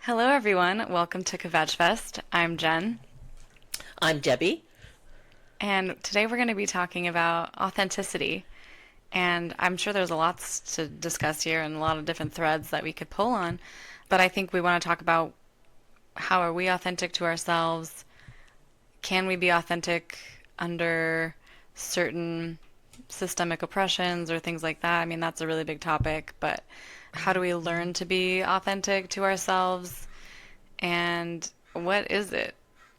Hello, everyone. Welcome to Kvetchfest. I'm Jen, I'm Debbie. and today we're going to be talking about authenticity. And I'm sure there's a lot to discuss here and a lot of different threads that we could pull on. But I think we want to talk about how are we authentic to ourselves? Can we be authentic under certain systemic oppressions or things like that? I mean, that's a really big topic, but how do we learn to be authentic to ourselves? And what is it?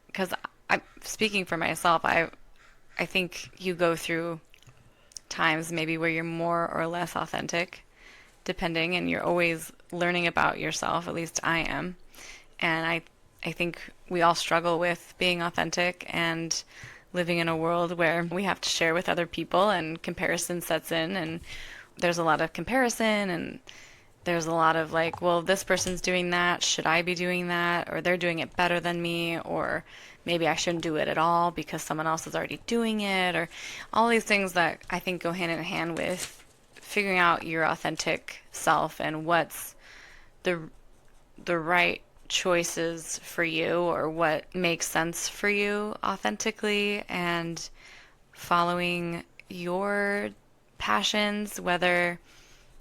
Because I'm speaking for myself, I think you go through times maybe where you're more or less authentic, depending, and you're always learning about yourself. At least I am, and I think we all struggle with being authentic and living in a world where we have to share with other people, and comparison sets in, and there's a lot of comparison and there's a lot of like, well, this person's doing that, should I be doing that? Or they're doing it better than me, or maybe I shouldn't do it at all because someone else is already doing it, or all these things that I think go hand in hand with figuring out your authentic self and what's the the right choices for you or what makes sense for you authentically and following your passions, whether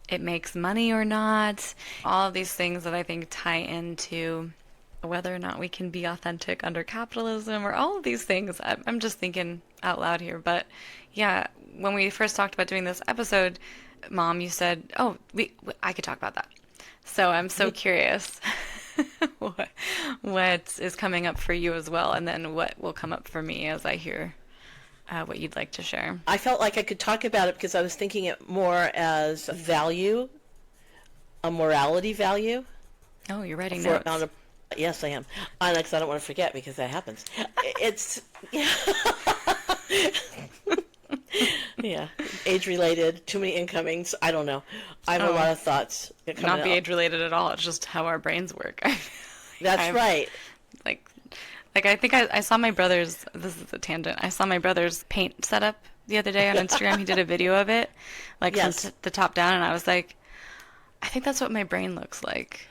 it makes money or not. All of these things that I think tie into whether or not we can be authentic under capitalism or all of these things. I'm just thinking out loud here. But yeah, when we first talked about doing this episode, Mom, you said, oh, I could talk about that. So I'm so curious what, what is coming up for you as well, and then what will come up for me as I hear what you'd like to share. I felt like I could talk about it because I was thinking it more as a value, a morality value. Oh, you're writing For notes. yes, I am. Because I don't want to forget because that happens. It's yeah, yeah, age related. Too many incomings. I don't know. I have a Oh, lot of thoughts not coming be out. age related at all. It's just how our brains work. That's I've right. like I think I saw my brother's, this is a tangent. I saw my brother's paint setup the other day on Instagram. He did a video of it, like from Yes. the top down, and I was like, I think that's what my brain looks like.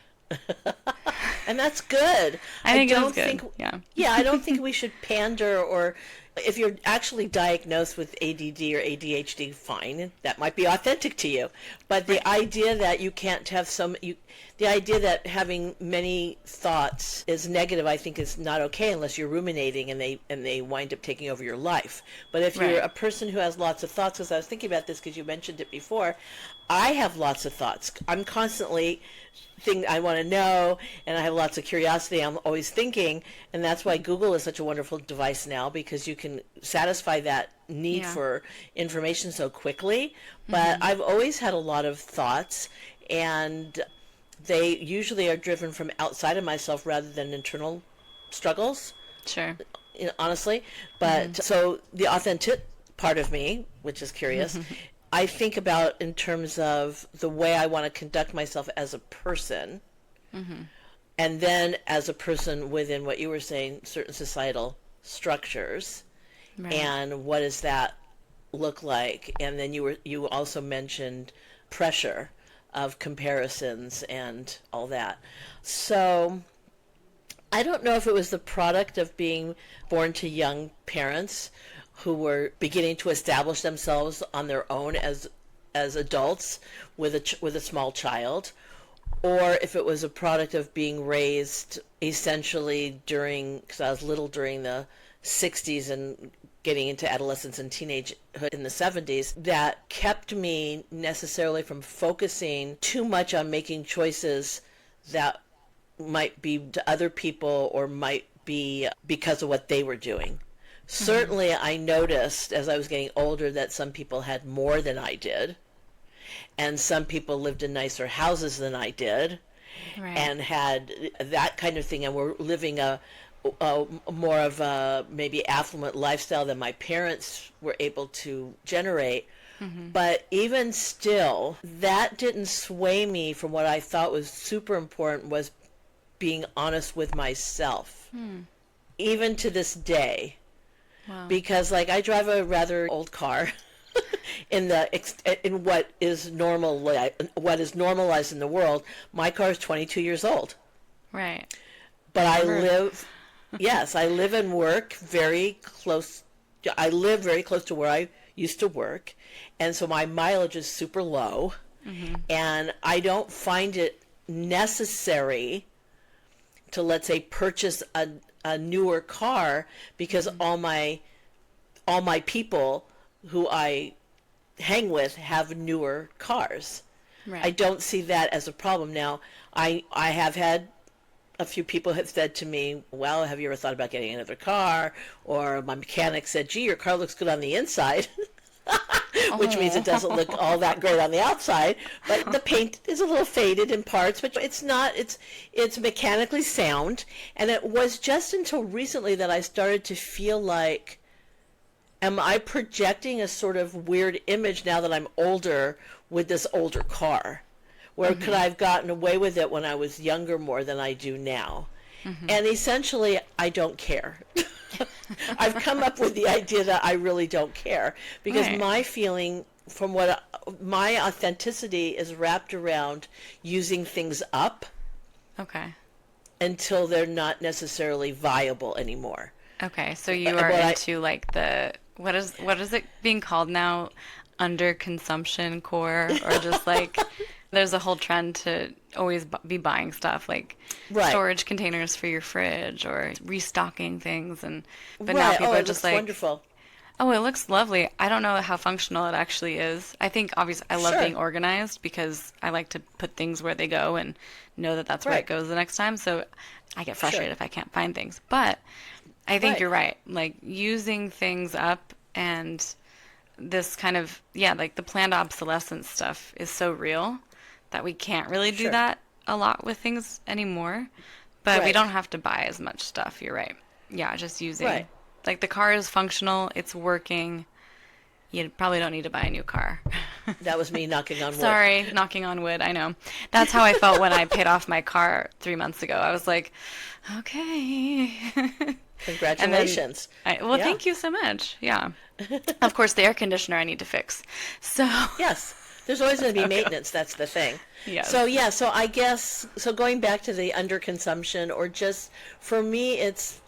And that's good. I I think it is don't good. think, Yeah. yeah, I don't think we should pander or if you're actually diagnosed with ADD or ADHD, fine, that might be authentic to you. But Right. the idea that you can't have the idea that having many thoughts is negative, I think is not okay unless you're ruminating and they wind up taking over your life. But if you're Right. a person who has lots of thoughts, because I was thinking about this because you mentioned it before, I have lots of thoughts. I'm constantly thing I want to know, and I have lots of curiosity. I'm always thinking, and that's why Google is such a wonderful device now because you can satisfy that need Yeah. for information so quickly. But I've always had a lot of thoughts, and they usually are driven from outside of myself rather than internal struggles, Sure. honestly. But so the authentic part of me, which is curious, I think about in terms of the way I want to conduct myself as a person, and then as a person within what you were saying, certain societal structures, Right. and what does that look like? And then you also mentioned pressure of comparisons and all that. So I don't know if it was the product of being born to young parents who were beginning to establish themselves on their own as adults with a small child, or if it was a product of being raised essentially during, because I was little during the 60s and getting into adolescence and teenagehood in the 70s, that kept me necessarily from focusing too much on making choices that might be to other people or might be because of what they were doing. Certainly, I noticed as I was getting older that some people had more than I did, and some people lived in nicer houses than I did, Right. and had that kind of thing, and were living a more of a maybe affluent lifestyle than my parents were able to generate. But even still, that didn't sway me from what I thought was super important was being honest with myself, even to this day. Wow. Because like I drive a rather old car in what is normalized in the world. My car is 22 years old. Right. But I Remember? live, yes, I live and work very close. I live very close to where I used to work, and so my mileage is super low, Mm-hmm. and I don't find it necessary to, let's say, purchase a newer car because Mm-hmm. all my people who I hang with have newer cars. I Right. don't see that as a problem. Now, I have had a few people have said to me, well, have you ever thought about getting another car? Or my mechanic said, gee, your car looks good on the inside, which means it doesn't look all Oh. that great on the outside. But the paint is a little faded in parts, but it's not, it's mechanically sound. And it was just until recently that I started to feel like, am I projecting a sort of weird image now that I'm older with this older car? Where could Mm-hmm. I have gotten away with it when I was younger more than I do now? Mm-hmm. And essentially, I don't care. I've come up with the idea that I really don't care because Right. my feeling from what my authenticity is wrapped around using things up Okay. until they're not necessarily viable anymore. Okay. So you are What I into like the what is it being called now? Under consumption core, or just like there's a whole trend to always be buying stuff like right, storage containers for your fridge or restocking things, and but now right. people Oh, are it just looks like, wonderful. oh, it looks lovely. I don't know how functional it actually is. I think obviously I love Sure, being organized because I like to put things where they go and know that that's where it right, goes the next time. So I get sure, frustrated if I can't find things. But I think right, you're right. Like using things up and this kind of, yeah, like the planned obsolescence stuff is so real that we can't really do sure, that a lot with things anymore. But we right, don't have to buy as much stuff. You're right. Yeah, just right. using, like, the car is functional, it's working. You probably don't need to buy a new car. That was me knocking on wood. Sorry, knocking on wood. I know. That's how I felt when I paid off my car 3 months ago. I was like, okay. And then, Congratulations. well, Yeah. thank you so much. Yeah. Of course, the air conditioner I need to fix. So, Yes. There's always going that's to how be it goes. maintenance. That's the thing. So Yes. yeah. So I guess so. Going back to the underconsumption, or just for me, it's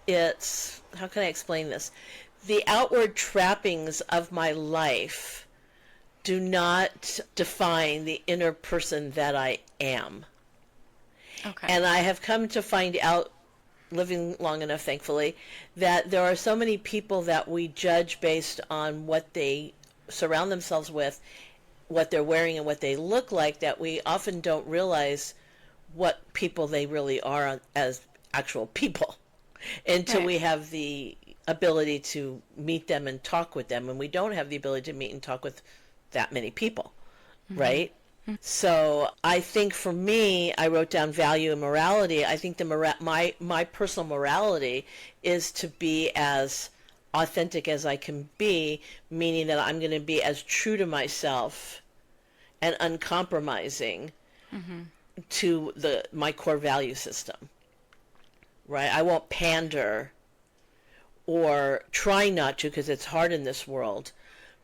how can I explain this? The outward trappings of my life do not define the inner person that I am. Okay. And I have come to find out, living long enough, thankfully, that there are so many people that we judge based on what they surround themselves with, what they're wearing, and what they look like, that we often don't realize what people they really are as actual people until Right. we have the ability to meet them and talk with them. And we don't have the ability to meet and talk with that many people, Mm-hmm. right? So I think for me, I wrote down value and morality. I think my personal morality is to be as authentic as I can be, meaning that I'm going to be as true to myself and uncompromising Mm-hmm. to the my core value system. Right? I won't pander or try not to, because it's hard in this world.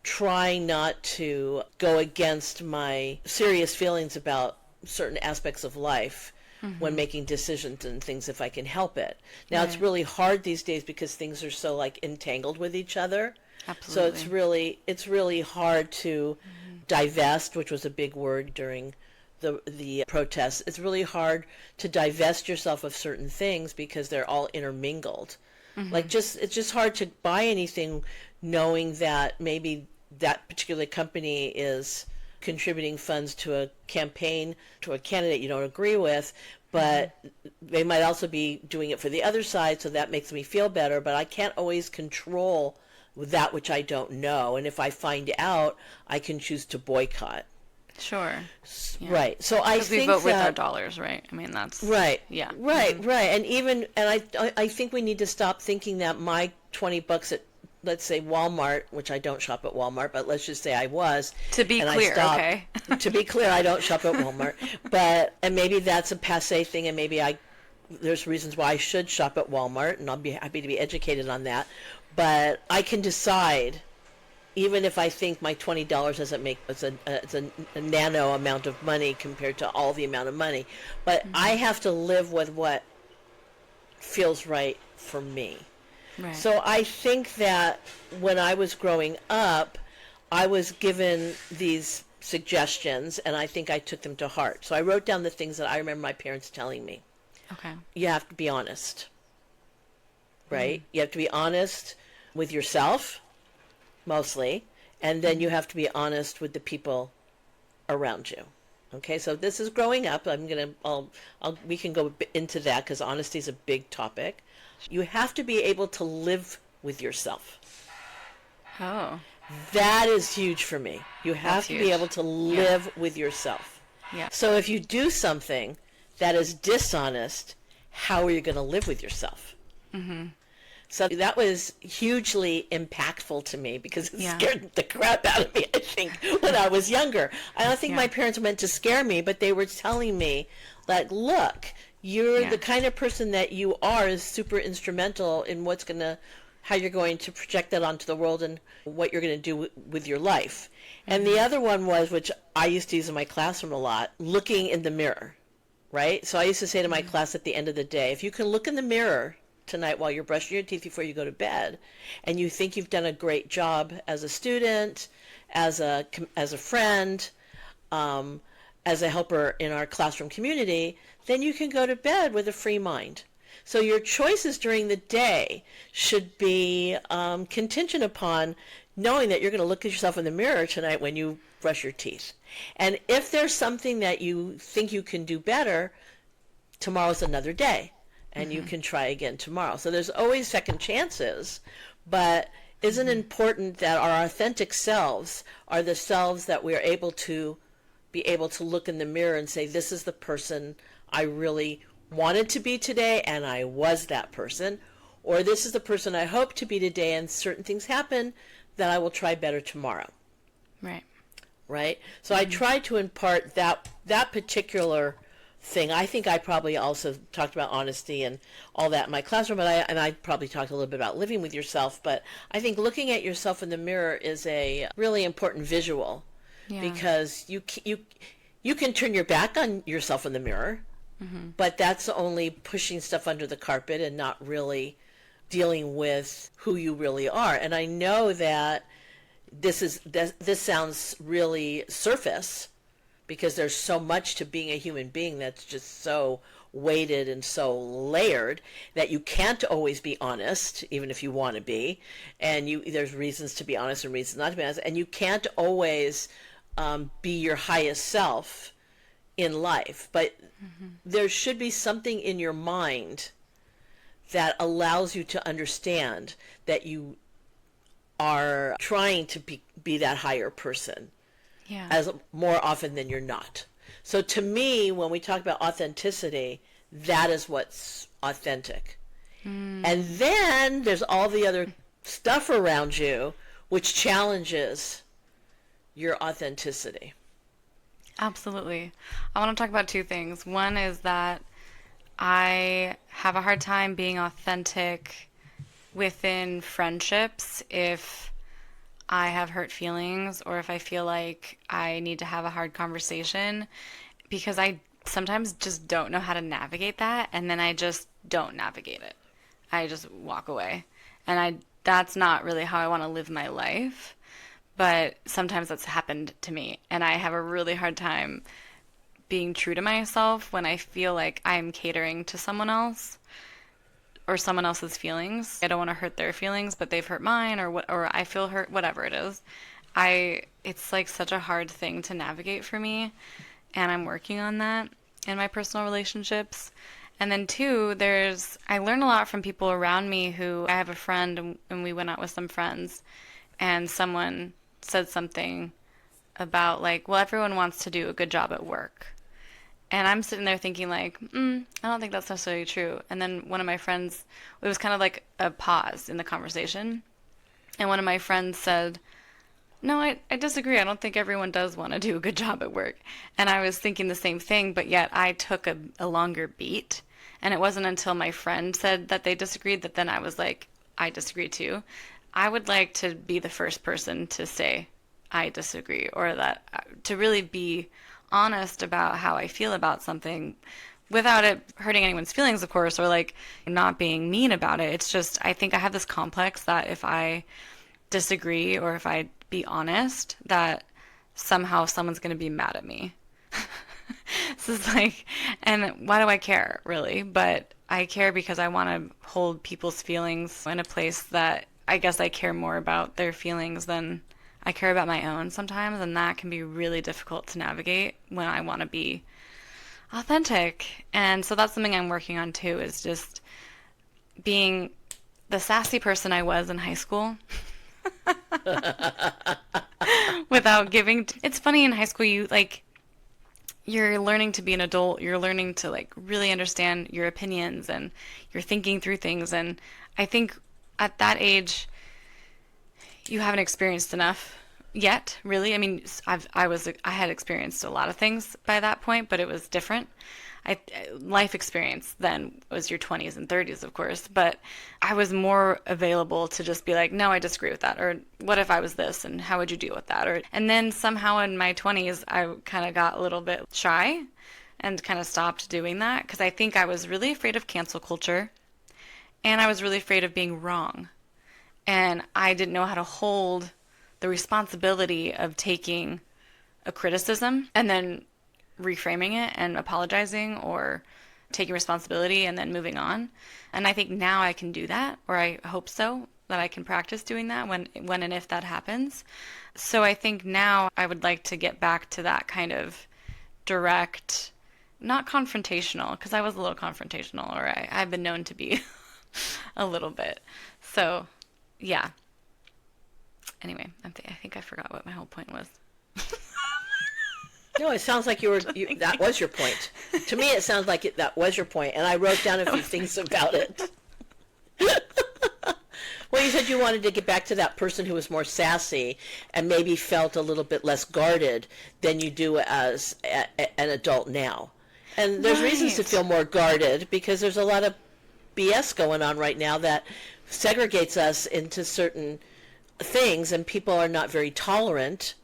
Try not to go against my serious feelings about certain aspects of life when Mm-hmm. making decisions and things if I can help it. Now it's Right. really hard these days because things are so like entangled with each other. So Absolutely. it's really hard to Mm-hmm. divest, which was a big word during the protests. It's really hard to divest yourself of certain things because they're all intermingled. Mm-hmm. Like just it's just hard to buy anything knowing that maybe that particular company is contributing funds to a campaign to a candidate you don't agree with, Mm-hmm. but they might also be doing it for the other side, so that makes me feel better, but I can't always control that which I don't know, and if I find out, I can choose to boycott. Sure. Yeah. Right. So I Because we think vote with our that dollars, right? I mean, that's, right, yeah. Mm-hmm. right, and even and I think we need to stop thinking that my $20 at, let's say, Walmart, which I don't shop at Walmart, but let's just say I was, To be and I clear, stopped. okay. To be clear, I don't shop at Walmart, but and maybe that's a passe thing, and maybe there's reasons why I should shop at Walmart, and I'll be happy to be educated on that. But I can decide even if I think my $20 doesn't make it's a nano amount of money compared to all the amount of money, but I have to live with what feels right for me. Right. So I think that when I was growing up, I was given these suggestions, and I think I took them to heart. So I wrote down the things that I remember my parents telling me. Okay. You have to be honest, right? You have to be honest with yourself, mostly, and then you have to be honest with the people around you. Okay, so this is growing up. We can go into that because honesty is a big topic. You have to be able to live with yourself. Oh. That is huge for me. You have That's to huge. be able to live with yourself. Yeah. So if you do something that is dishonest, how are you going to live with yourself? Mm-hmm. So that was hugely impactful to me because it scared the crap out of me, I think, when I was younger. I don't think my parents meant to scare me, but they were telling me, like, look, you're the kind of person that you are is super instrumental in how you're going to project that onto the world and what you're going to do with your life. And the other one was, which I used to use in my classroom a lot, looking in the mirror, right? So I used to say to my class at the end of the day, if you can look in the mirror tonight while you're brushing your teeth before you go to bed, and you think you've done a great job as a student, as a friend, as a helper in our classroom community, then you can go to bed with a free mind. So your choices during the day should be contingent upon knowing that you're going to look at yourself in the mirror tonight when you brush your teeth. And if there's something that you think you can do better, tomorrow's another day, and you can try again tomorrow. So there's always second chances, but isn't it important that our authentic selves are the selves that we are able to be able to look in the mirror and say, this is the person I really wanted to be today, and I was that person, or this is the person I hope to be today, and certain things happen that I will try better tomorrow. Right? So I tried to impart that particular thing. I think I probably also talked about honesty and all that in my classroom, but I probably talked a little bit about living with yourself, but I think looking at yourself in the mirror is a really important visual because you can turn your back on yourself in the mirror, but that's only pushing stuff under the carpet and not really dealing with who you really are. And I know that this sounds really surface because there's so much to being a human being that's just so weighted and so layered that you can't always be honest, even if you want to be. And there's reasons to be honest and reasons not to be honest. And you can't always be your highest self in life. But there should be something in your mind that allows you to understand that you are trying to be that higher person as more often than you're not. So to me, when we talk about authenticity, that is what's authentic. And then there's all the other stuff around you which challenges your authenticity. Absolutely. I want to talk about two things. One is that I have a hard time being authentic within friendships if I have hurt feelings or if I feel like I need to have a hard conversation because I sometimes just don't know how to navigate that, and then I just don't navigate it. I just walk away. And that's not really how I want to live my life, but sometimes that's happened to me, and I have a really hard time being true to myself when I feel like I'm catering to someone else or someone else's feelings. I don't want to hurt their feelings, but they've hurt mine, or I feel hurt, whatever it is. It's like such a hard thing to navigate for me, and I'm working on that in my personal relationships. And then two, I learn a lot from people around me I have a friend, and we went out with some friends, and someone said something about like, well, everyone wants to do a good job at work. And I'm sitting there thinking like, I don't think that's necessarily true. And then one of my friends, it was kind of like a pause in the conversation. And one of my friends said, no, I disagree. I don't think everyone does want to do a good job at work. And I was thinking the same thing, but yet I took a longer beat. And it wasn't until my friend said that they disagreed that then I was like, I disagree too. I would like to be the first person to say I disagree, or that to really be honest about how I feel about something without it hurting anyone's feelings, of course, or like not being mean about it. It's just, I think I have this complex that if I disagree or if I be honest, that somehow someone's going to be mad at me. This is like, and why do I care, really? But I care because I want to hold people's feelings in a place that I guess I care more about their feelings than I care about my own sometimes, and that can be really difficult to navigate when I want to be authentic. And so that's something I'm working on too, is just being the sassy person I was in high school without giving. It's funny, in high school, you're learning to be an adult. You're learning to like really understand your opinions, and you're thinking through things. And I think at that age, you haven't experienced enough yet, really. I mean, I had experienced a lot of things by that point, but it was different. Life experience then was your 20s and 30s, of course, but I was more available to just be like, no, I disagree with that, or what if I was this, and how would you deal with that? Or and then somehow in my 20s, I kind of got a little bit shy and kind of stopped doing that because I think I was really afraid of cancel culture, and I was really afraid of being wrong, and I didn't know how to hold the responsibility of taking a criticism and then reframing it and apologizing, or taking responsibility and then moving on. And I think now I can do that, or I hope so, that I can practice doing that when and if that happens. So I think now I would like to get back to that kind of direct, not confrontational, because I was a little confrontational, or I've been known to be a little bit. So, yeah. Anyway, I think I forgot what my whole point was. No, it sounds like that was your point. To me, it sounds like that was your point, and I wrote down a few things about it. Well, you said you wanted to get back to that person who was more sassy and maybe felt a little bit less guarded than you do as an adult now. And there's reasons to feel more guarded because there's a lot of BS going on right now that segregates us into certain things, and people are not very tolerant.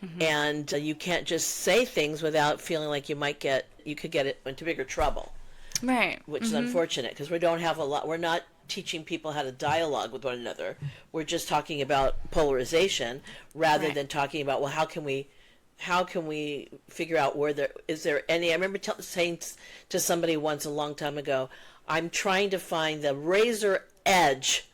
Mm-hmm. And you can't just say things without feeling like you could get it into bigger trouble. Right. Which is unfortunate because we're not teaching people how to dialogue with one another. We're just talking about polarization rather than talking about, well, how can we figure out is there any, I remember saying to somebody once a long time ago, I'm trying to find the razor edge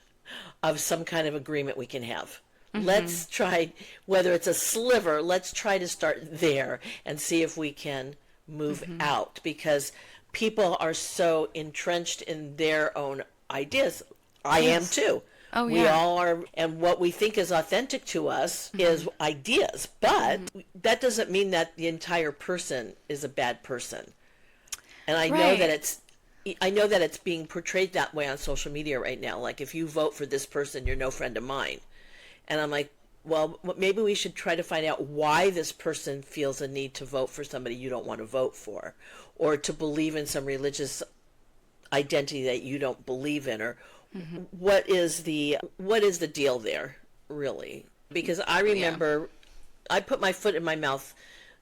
of some kind of agreement we can have. Mm-hmm. Let's try, whether it's a sliver, let's try to start there and see if we can move out, because people are so entrenched in their own ideas. I am too. Oh, yeah. We all are, and what we think is authentic to us is ideas, but that doesn't mean that the entire person is a bad person. And I know that it's being portrayed that way on social media right now. Like, if you vote for this person, you're no friend of mine. And I'm like, well, maybe we should try to find out why this person feels a need to vote for somebody you don't want to vote for, or to believe in some religious identity that you don't believe in, or what is the deal there, really? Because I remember I put my foot in my mouth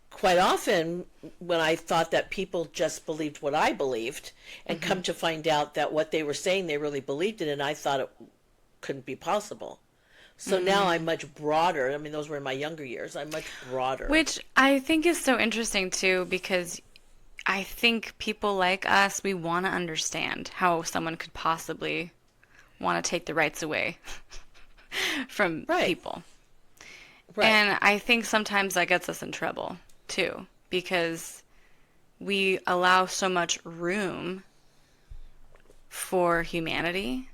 quite often when I thought that people just believed what I believed, and come to find out that what they were saying they really believed in, and I thought it couldn't be possible. So now I'm much broader. I mean, those were in my younger years. I'm much broader. Which I think is so interesting, too, because I think people like us, we want to understand how someone could possibly want to take the rights away from people. Right. And I think sometimes that gets us in trouble, too, because we allow so much room for humanity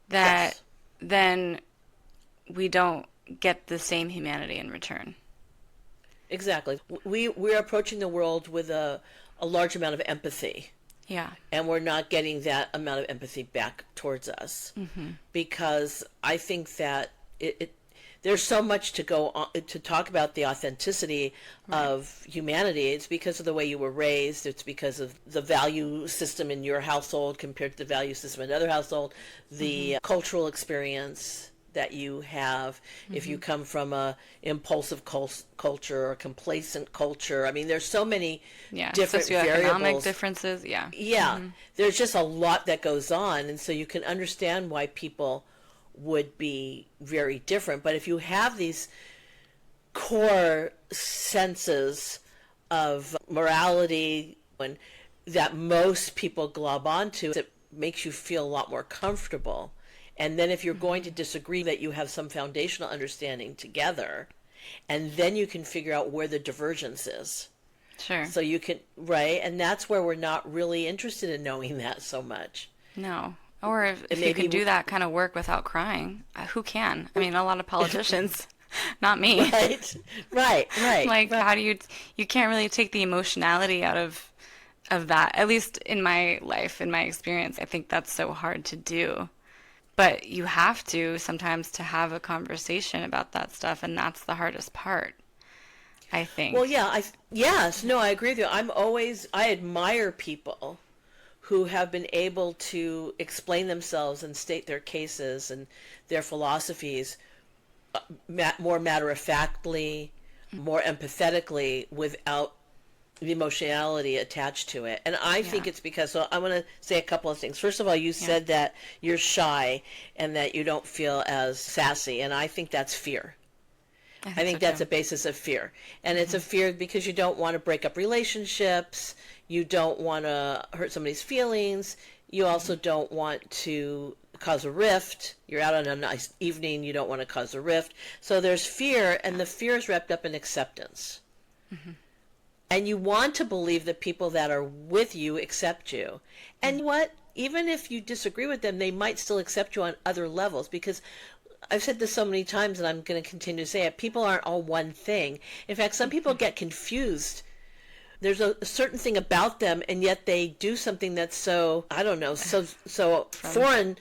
that then we don't get the same humanity in return. Exactly. We're approaching the world with a large amount of empathy. Yeah. And we're not getting that amount of empathy back towards us. Because I think that there's so much to go on to talk about the authenticity of humanity. It's because of the way you were raised. It's because of the value system in your household compared to the value system in another household, the cultural experience, that you have, if you come from a impulsive culture or complacent culture. I mean, there's so many Yeah, different socioeconomic variables. differences. Yeah. Yeah, there's just a lot that goes on, and so you can understand why people would be very different. But if you have these core senses of morality and that most people glob onto, it makes you feel a lot more comfortable. And then if you're going to disagree, that you have some foundational understanding together, and then you can figure out where the divergence is. Sure. So you can, right? And that's where we're not really interested in knowing that so much. No. Or if you Maybe can do that kind of work without crying, who can? I mean, a lot of politicians, not me. Right, right. Like, how do you can't really take the emotionality out of that. At least in my life, in my experience, I think that's so hard to do. But you have to sometimes to have a conversation about that stuff, and that's the hardest part, I think. Well, yeah, yes, no, I agree with you. I admire people who have been able to explain themselves and state their cases and their philosophies more matter-of-factly, more empathetically, without the emotionality attached to it. And I think it's because, so I want to say a couple of things. First of all, you said that you're shy and that you don't feel as sassy, and I think that's fear. I think that's a basis of fear. And it's a fear because you don't want to break up relationships, you don't want to hurt somebody's feelings, you also don't want to cause a rift. You're out on a nice evening, you don't want to cause a rift. So there's fear, and the fear is wrapped up in acceptance. And you want to believe that people that are with you accept you. And what? Even if you disagree with them, they might still accept you on other levels, because I've said this so many times, and I'm going to continue to say it, people aren't all one thing. In fact, some people get confused. There's a certain thing about them, and yet they do something that's so, I don't know, so foreign,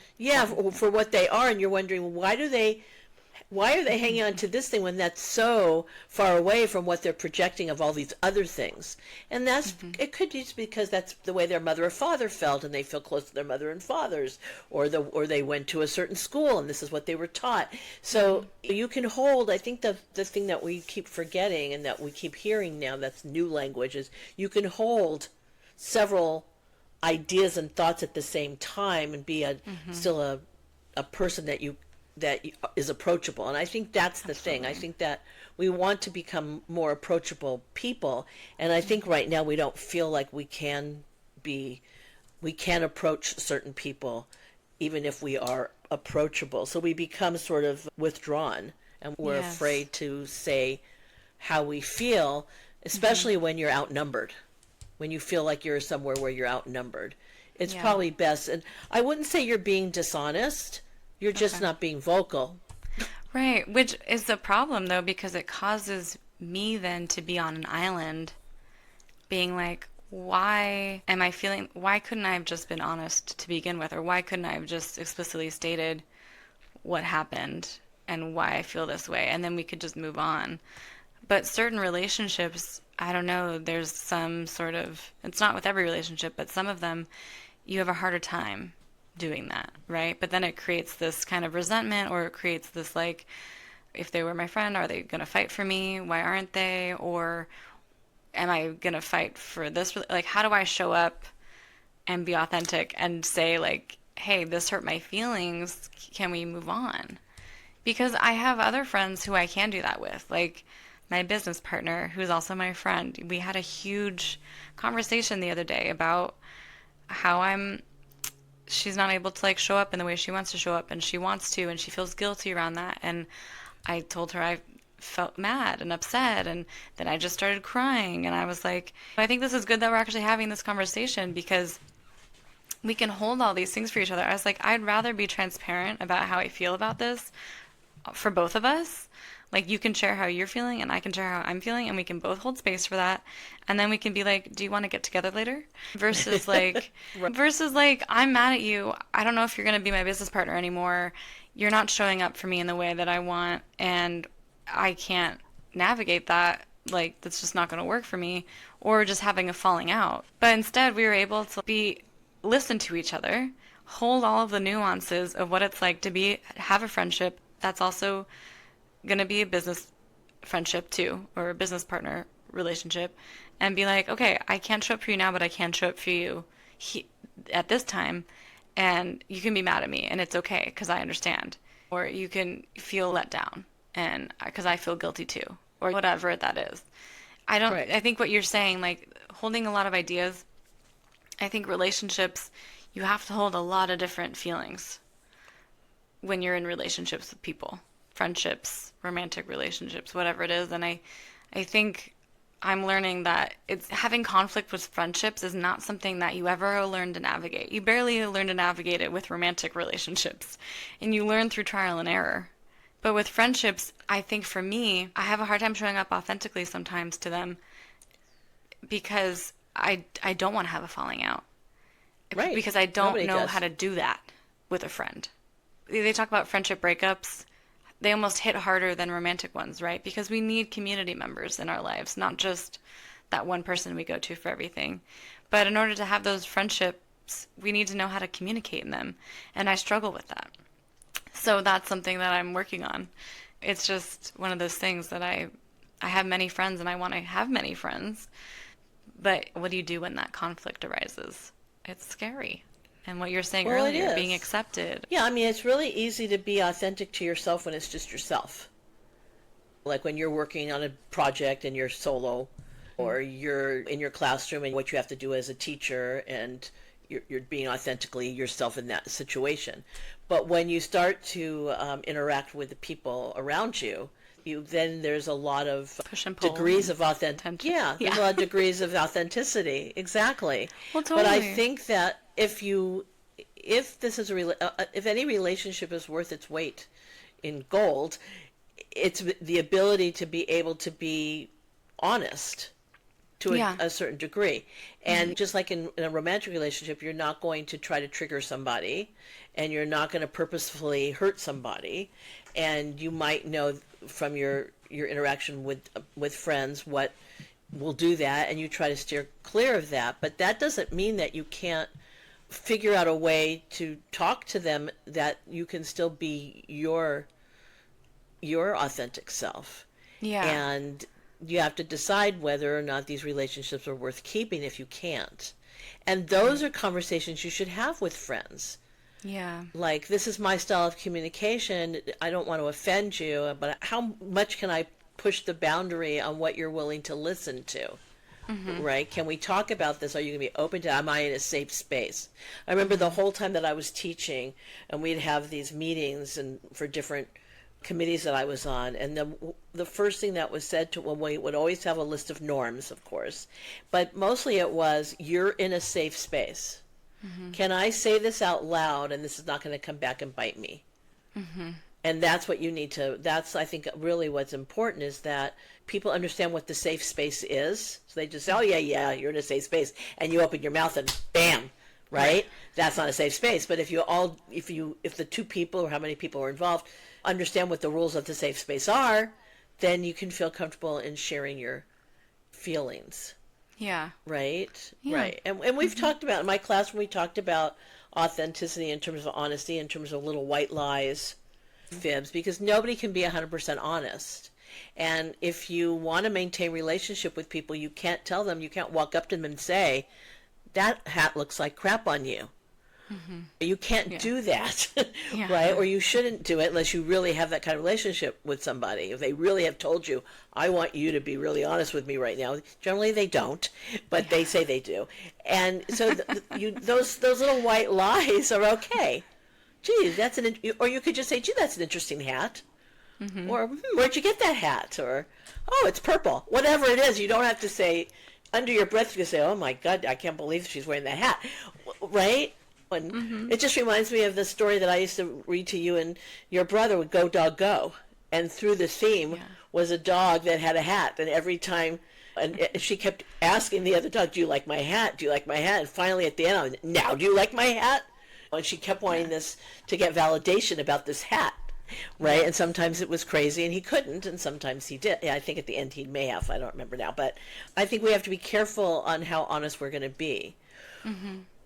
for what they are, and you're wondering, why are they hanging on to this thing when that's so far away from what they're projecting of all these other things? And that's, it could be just because that's the way their mother or father felt, and they feel close to their mother and fathers, or they went to a certain school and this is what they were taught. So you can hold, I think the thing that we keep forgetting and that we keep hearing now, that's new language, is you can hold several ideas and thoughts at the same time and be still a person that is approachable. And I think that's the thing. I think that we want to become more approachable people, and I think right now we don't feel like we can approach certain people even if we are approachable. So we become sort of withdrawn, and we're afraid to say how we feel, especially when you're outnumbered, when you feel like you're somewhere where you're outnumbered. It's probably best, and I wouldn't say you're being dishonest. You're just not being vocal. Right, which is the problem, though, because it causes me then to be on an island being like, why couldn't I have just been honest to begin with? Or why couldn't I have just explicitly stated what happened and why I feel this way? And then we could just move on. But certain relationships, I don't know, there's some sort of, it's not with every relationship, but some of them, you have a harder time doing that, right? But then it creates this kind of resentment, or it creates this like, if they were my friend, are they going to fight for me? Why aren't they? Or am I going to fight for this? Like, how do I show up and be authentic and say like, hey, this hurt my feelings. Can we move on? Because I have other friends who I can do that with. Like my business partner, who's also my friend, we had a huge conversation the other day about how she's not able to like show up in the way she wants to show up, and she wants to, and she feels guilty around that. And I told her I felt mad and upset, and then I just started crying, and I was like, I think this is good that we're actually having this conversation, because we can hold all these things for each other. I was like, I'd rather be transparent about how I feel about this for both of us. Like, you can share how you're feeling, and I can share how I'm feeling, and we can both hold space for that. And then we can be like, do you want to get together later? Versus like, I'm mad at you. I don't know if you're going to be my business partner anymore. You're not showing up for me in the way that I want, and I can't navigate that. Like, that's just not going to work for me. Or just having a falling out. But instead, we were able to listen to each other, hold all of the nuances of what it's like to have a friendship that's also going to be a business friendship too, or a business partner relationship, and be like, okay, I can't show up for you now, but I can show up for you at this time, and you can be mad at me, and it's okay because I understand. Or you can feel let down, and because I feel guilty too, or whatever that is. Right. I think what you're saying, like holding a lot of ideas, I think relationships, you have to hold a lot of different feelings when you're in relationships with people, friendships, romantic relationships, whatever it is. And I think I'm learning that it's having conflict with friendships is not something that you ever learn to navigate. You barely learn to navigate it with romantic relationships, and you learn through trial and error. But with friendships, I think for me, I have a hard time showing up authentically sometimes to them because I don't want to have a falling out. Right. Because I don't Nobody know how does. to do that with a friend. They talk about friendship breakups. They almost hit harder than romantic ones, right? Because we need community members in our lives, not just that one person we go to for everything. But in order to have those friendships, we need to know how to communicate in them. And I struggle with that. So that's something that I'm working on. It's just one of those things that I have many friends and I want to have many friends. But what do you do when that conflict arises? It's scary. And what you're saying Well, it earlier, being is. accepted. Yeah, I mean, it's really easy to be authentic to yourself when it's just yourself. Like when you're working on a project and you're solo, or you're in your classroom and what you have to do as a teacher, and you're being authentically yourself in that situation. But when you start to interact with the people around you, then there's a lot of Push and pull degrees and of authentic. tension. Yeah, there's Yeah. a lot of degrees of authenticity. Exactly. Well, But I totally. think that if this is if any relationship is worth its weight in gold, it's the ability to be able to be honest to Yeah. a certain degree. And just like in a romantic relationship, you're not going to try to trigger somebody, and you're not going to purposefully hurt somebody. And you might know from your interaction with friends what will do that, and you try to steer clear of that. But that doesn't mean that you can't figure out a way to talk to them that you can still be your authentic self. Yeah. And you have to decide whether or not these relationships are worth keeping if you can't. And those are conversations you should have with friends. Yeah. Like, this is my style of communication. I don't want to offend you, but how much can I push the boundary on what you're willing to listen to? Right? Can we talk about this? Are you going to be open to, am I in a safe space? I remember the whole time that I was teaching, and we'd have these meetings and for different committees that I was on, and the first thing that was said to, well, we would always have a list of norms, of course, but mostly it was, you're in a safe space. Can I say this out loud and this is not going to come back and bite me? And that's what you need to, that's, I think, really what's important is that people understand what the safe space is. So they just say, oh, yeah, you're in a safe space. And you open your mouth and bam, right? That's not a safe space. But if the two people or how many people are involved understand what the rules of the safe space are, then you can feel comfortable in sharing your feelings. Yeah. Right? Yeah. Right. And we've talked about, in my class, when we talked about authenticity in terms of honesty, in terms of little white lies, fibs, because nobody can be 100% honest. And if you want to maintain relationship with people, you can't tell them, you can't walk up to them and say, that hat looks like crap on you. You can't do that, Yeah. right? Or you shouldn't do it unless you really have that kind of relationship with somebody. If they really have told you, I want you to be really honest with me right now. Generally they don't, but they say they do. And so those little white lies are okay. Gee, or you could just say, gee, that's an interesting hat. Or, where'd you get that hat? Or, oh, it's purple. Whatever it is, you don't have to say, under your breath, you can say, oh my God, I can't believe she's wearing that hat. Right? And it just reminds me of the story that I used to read to you and your brother would Go Dog Go. And through the theme was a dog that had a hat. And every time, and she kept asking the other dog, do you like my hat? Do you like my hat? And finally at the end, I was, now do you like my hat? And she kept wanting this to get validation about this hat. Right? And sometimes it was crazy and he couldn't, and sometimes he did. Yeah, I think at the end he may have. I don't remember now. But I think we have to be careful on how honest we're going to be.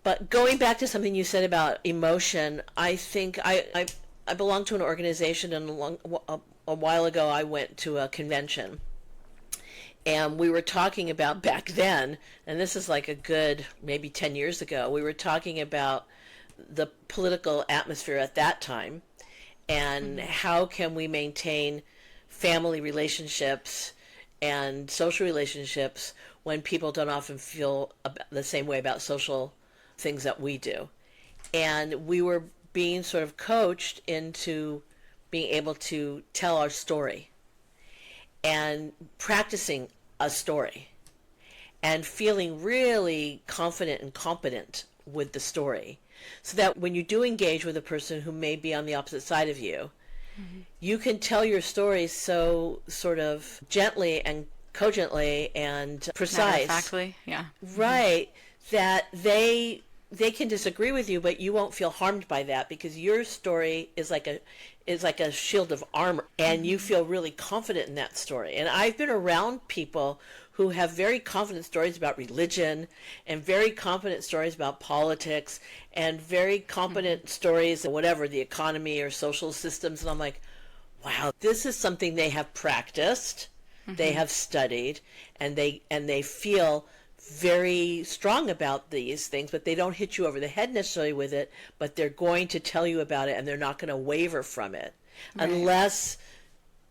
But going back to something you said about emotion, I think I belong to an organization, and a while ago I went to a convention, and we were talking about back then, and this is like a good maybe 10 years ago, we were talking about the political atmosphere at that time and how can we maintain family relationships and social relationships when people don't often feel the same way about social things that we do. And we were being sort of coached into being able to tell our story and practicing a story and feeling really confident and competent with the story, so that when you do engage with a person who may be on the opposite side of you, you can tell your story so sort of gently and cogently and precise, Matter-of-factly, yeah. right, that they can disagree with you, but you won't feel harmed by that because your story is like a shield of armor, and you feel really confident in that story. And I've been around people who have very confident stories about religion and very confident stories about politics and very competent stories of whatever, the economy or social systems. And I'm like, wow, this is something they have practiced, they have studied, and they feel very strong about these things, but they don't hit you over the head necessarily with it, but they're going to tell you about it, and they're not going to waver from it unless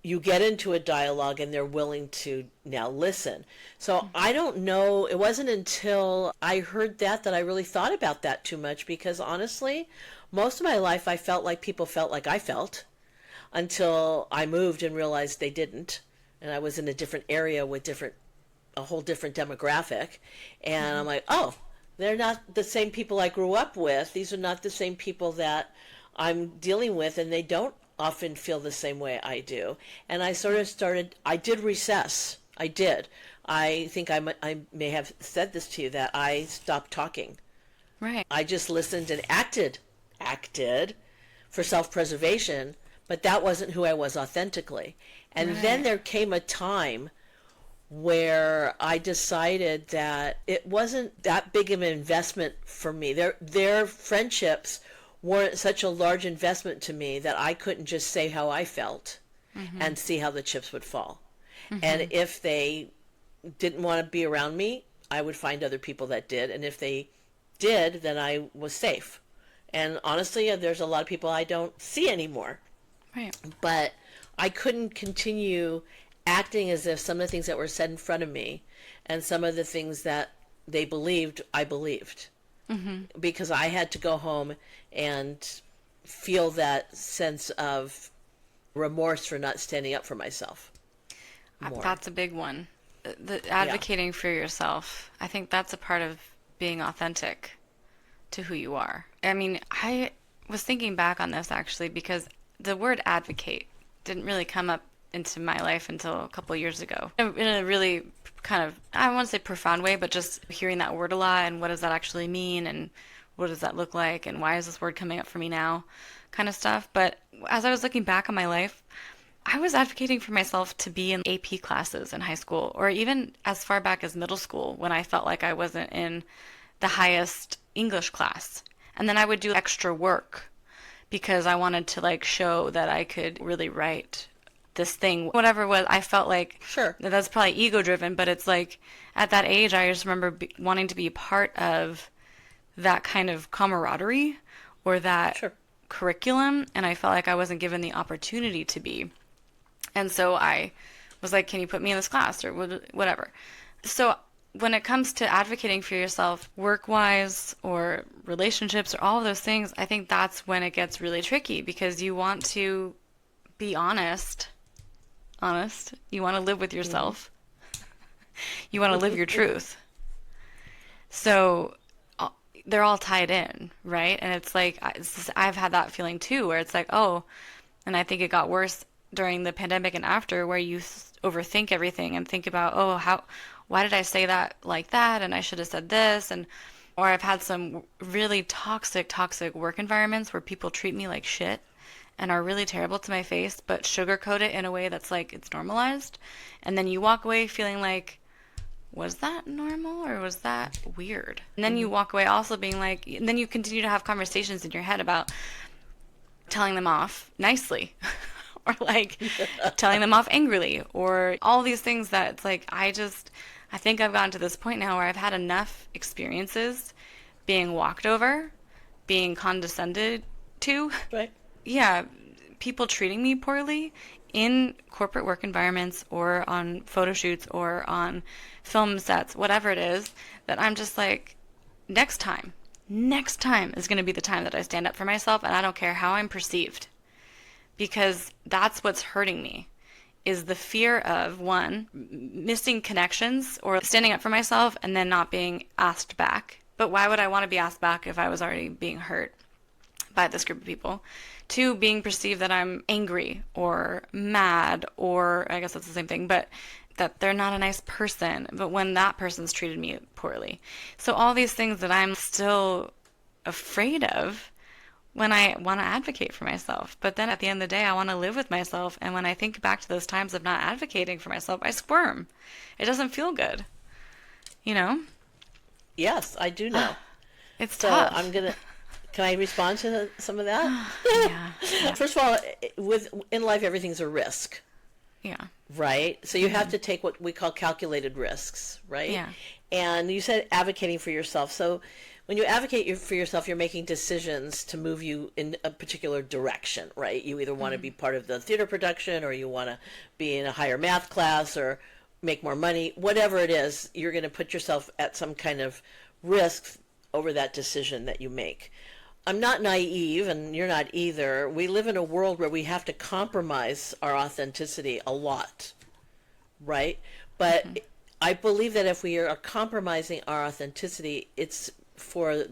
you get into a dialogue and they're willing to now listen. So I don't know, it wasn't until I heard that I really thought about that too much, because honestly, most of my life I felt like people felt like I felt until I moved and realized they didn't, and I was in a different area with a whole different demographic, and I'm like, oh, they're not the same people I grew up with. These are not the same people that I'm dealing with, and they don't often feel the same way I do. And I sort of I did recess. I did. I think I may have said this to you, that I stopped talking. Right. I just listened and acted for self-preservation, but that wasn't who I was authentically. And then there came a time where I decided that it wasn't that big of an investment for me. Their friendships weren't such a large investment to me that I couldn't just say how I felt and see how the chips would fall. And if they didn't want to be around me, I would find other people that did. And if they did, then I was safe. And honestly, there's a lot of people I don't see anymore. Right. But I couldn't continue acting as if some of the things that were said in front of me and some of the things that they believed, I believed. Because I had to go home and feel that sense of remorse for not standing up for myself more. That's a big one. The advocating for yourself. I think that's a part of being authentic to who you are. I mean, I was thinking back on this actually, because the word advocate didn't really come up into my life until a couple of years ago. In a really kind of, I don't want to say profound way, but just hearing that word a lot, and what does that actually mean, and what does that look like, and why is this word coming up for me now, kind of stuff. But as I was looking back on my life, I was advocating for myself to be in AP classes in high school, or even as far back as middle school, when I felt like I wasn't in the highest English class. And then I would do extra work because I wanted to like show that I could really write this thing, whatever it was. I felt like that's probably ego driven, but it's like at that age I just remember wanting to be part of that kind of camaraderie or that curriculum, and I felt like I wasn't given the opportunity to be. And so I was like, can you put me in this class or whatever. So when it comes to advocating for yourself work-wise or relationships or all of those things, I think that's when it gets really tricky, because you want to be honest. You want to live with yourself. You want to live your truth. So they're all tied in, right? And it's like, I've had that feeling too, where it's like, oh, and I think it got worse during the pandemic and after, where you overthink everything and think about, oh, why did I say that like that? And I should have said this. Or I've had some really toxic work environments where people treat me like shit and are really terrible to my face, but sugarcoat it in a way that's like it's normalized. And then you walk away feeling like, was that normal or was that weird? And then you walk away also being like, and then you continue to have conversations in your head about, telling them off nicely or like telling them off angrily or all these things that it's like I think I've gotten to this point now where I've had enough experiences being walked over, being condescended to. Right. Yeah, people treating me poorly in corporate work environments or on photo shoots or on film sets, whatever it is, that I'm just like, next time, next time is going to be the time that I stand up for myself and I don't care how I'm perceived. Because that's what's hurting me is the fear of one, missing connections or standing up for myself and then not being asked back. But why would I want to be asked back if I was already being hurt by this group of people? Two, being perceived that I'm angry or mad, or I guess that's the same thing, but that they're not a nice person, but when that person's treated me poorly. So all these things that I'm still afraid of when I want to advocate for myself. But then at the end of the day, I want to live with myself. And when I think back to those times of not advocating for myself, I squirm. It doesn't feel good, you know? Yes, I do know. It's So tough. can I respond to some of that? Yeah. First of all, in life, everything's a risk, Yeah. right? So you have to take what we call calculated risks, right? Yeah. And you said advocating for yourself. So when you advocate for yourself, you're making decisions to move you in a particular direction, right? You either want to be part of the theater production or you want to be in a higher math class or make more money. Whatever it is, you're going to put yourself at some kind of risk over that decision that you make. I'm not naive, and you're not either. We live in a world where we have to compromise our authenticity a lot, right? But I believe that if we are compromising our authenticity, it's for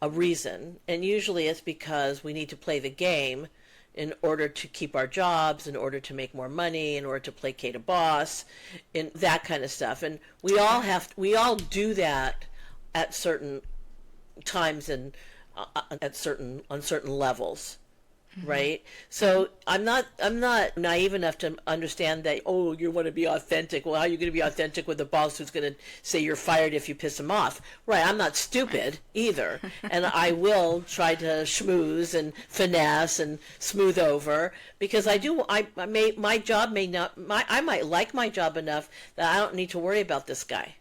a reason. And usually it's because we need to play the game in order to keep our jobs, in order to make more money, in order to placate a boss, and that kind of stuff. And we all do that at certain times and on certain levels, right? So I'm not naive enough to understand that, oh, you want to be authentic. Well, how are you going to be authentic with a boss who's going to say you're fired if you piss him off? Right, I'm not stupid either. And I will try to schmooze and finesse and smooth over because my job may not, I might like my job enough that I don't need to worry about this guy,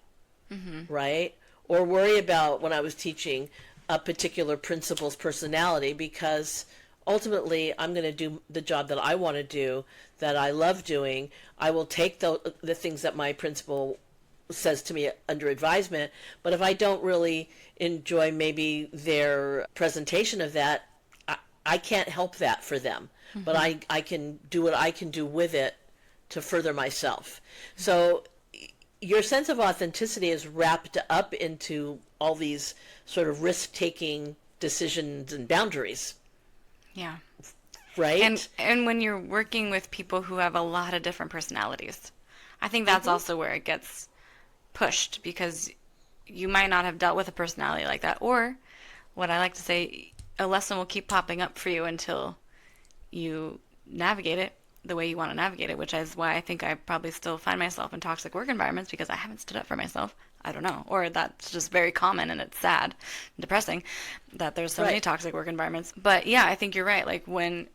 right? Or worry about when I was teaching a particular principal's personality because ultimately I'm going to do the job that I want to do, that I love doing. I will take the things that my principal says to me under advisement, but if I don't really enjoy maybe their presentation of that, I can't help that for them. But I can do what I can do with it to further myself. So your sense of authenticity is wrapped up into all these sort of risk-taking decisions and boundaries. Yeah. Right? And when you're working with people who have a lot of different personalities, I think that's also where it gets pushed because you might not have dealt with a personality like that. Or what I like to say, a lesson will keep popping up for you until you navigate it the way you want to navigate it, which is why I think I probably still find myself in toxic work environments because I haven't stood up for myself. I don't know. Or that's just very common and it's sad and depressing that there's so many toxic work environments. But yeah, I think you're right. Like when